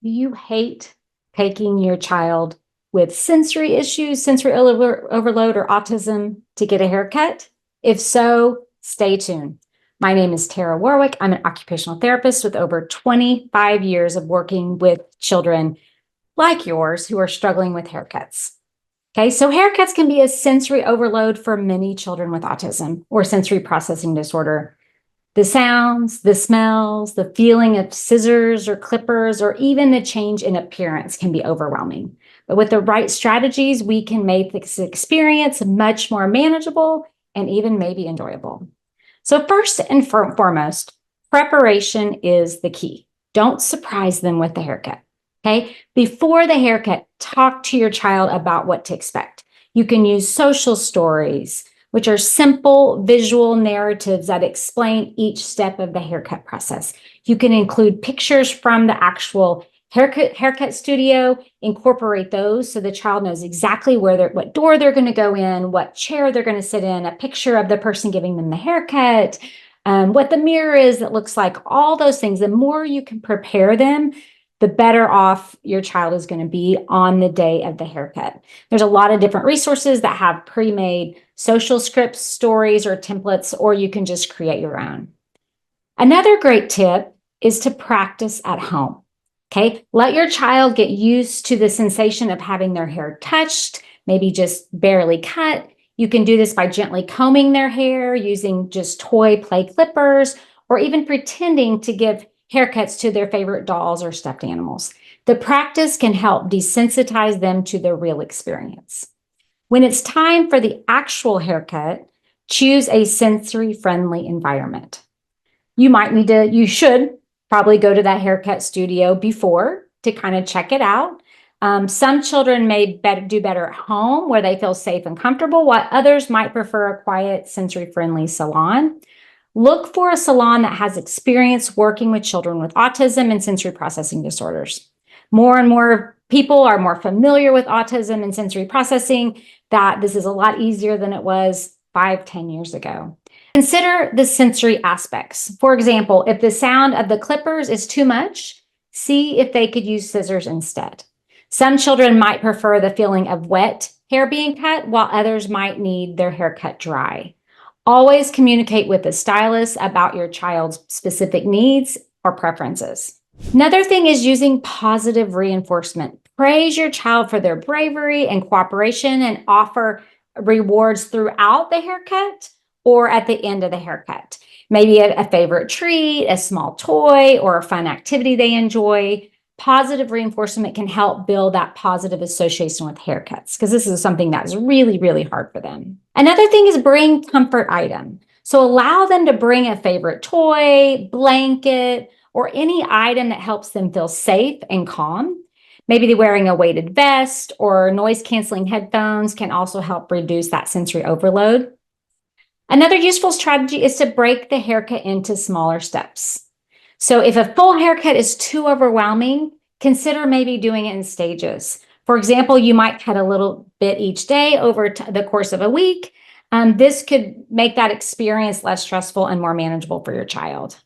Do you hate taking your child with sensory issues, sensory overload, or autism to get a haircut? If so, stay tuned. My name is Tara Warwick. I'm an occupational therapist with over 25 years of working with children like yours who are struggling with haircuts. Okay, so haircuts can be a sensory overload for many children with autism or sensory processing disorder. The sounds, the smells, the feeling of scissors or clippers, or even the change in appearance can be overwhelming. But with the right strategies, we can make this experience much more manageable and even maybe enjoyable. So first and foremost, preparation is the key. Don't surprise them with the haircut. Okay, before the haircut, talk to your child about what to expect. You can use social stories, which are simple visual narratives that explain each step of the haircut process. You can include pictures from the actual haircut studio, incorporate those so the child knows exactly what door they're going to go in, what chair they're going to sit in, a picture of the person giving them the haircut, what the mirror is that looks like, all those things. The more you can prepare them, the better off your child is going to be on the day of the haircut. There's a lot of different resources that have pre-made social scripts, stories, or templates, or you can just create your own. Another great tip is to practice at home. Okay, let your child get used to the sensation of having their hair touched, maybe just barely cut. You can do this by gently combing their hair, using just toy play clippers, or even pretending to give haircuts to their favorite dolls or stuffed animals. The practice can help desensitize them to the real experience. When it's time for the actual haircut, choose a sensory-friendly environment. You should probably go to that haircut studio before to kind of check it out. Some children may do better at home where they feel safe and comfortable, while others might prefer a quiet, sensory-friendly salon. Look for a salon that has experience working with children with autism and sensory processing disorders. More and more people are more familiar with autism and sensory processing, that this is a lot easier than it was 5-10 years ago. Consider the sensory aspects. For example, if the sound of the clippers is too much, see if they could use scissors instead. Some children might prefer the feeling of wet hair being cut, while others might need their hair cut dry. Always communicate with the stylist about your child's specific needs or preferences. Another thing is using positive reinforcement. Praise your child for their bravery and cooperation and offer rewards throughout the haircut or at the end of the haircut. Maybe a favorite treat, a small toy, or a fun activity they enjoy. Positive reinforcement can help build that positive association with haircuts, because this is something that's really, really hard for them. Another thing is bring comfort item. So allow them to bring a favorite toy, blanket, or any item that helps them feel safe and calm. Maybe they're wearing a weighted vest or noise-canceling headphones can also help reduce that sensory overload. Another useful strategy is to break the haircut into smaller steps. So if a full haircut is too overwhelming, consider maybe doing it in stages. For example, you might cut a little bit each day over the course of a week. This could make that experience less stressful and more manageable for your child.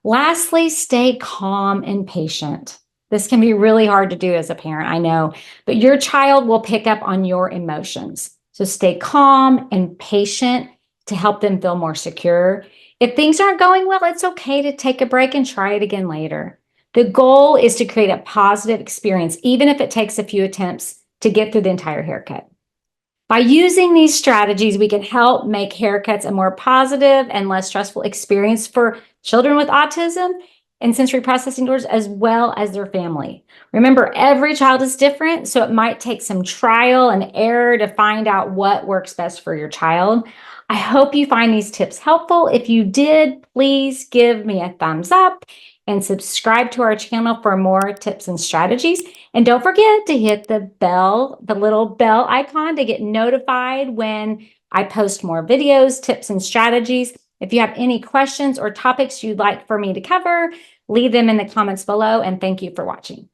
Lastly, stay calm and patient. This can be really hard to do as a parent, I know, but your child will pick up on your emotions. So stay calm and patient to help them feel more secure. If things aren't going well, it's okay to take a break and try it again later. The goal is to create a positive experience, even if it takes a few attempts to get through the entire haircut. By using these strategies, we can help make haircuts a more positive and less stressful experience for children with autism and sensory processing disorders, as well as their family. Remember, every child is different, so it might take some trial and error to find out what works best for your child. I hope you find these tips helpful. If you did, please give me a thumbs up and subscribe to our channel for more tips and strategies. And don't forget to hit the bell, the little bell icon, to get notified when I post more videos, tips, and strategies. If you have any questions or topics you'd like for me to cover, leave them in the comments below, and thank you for watching.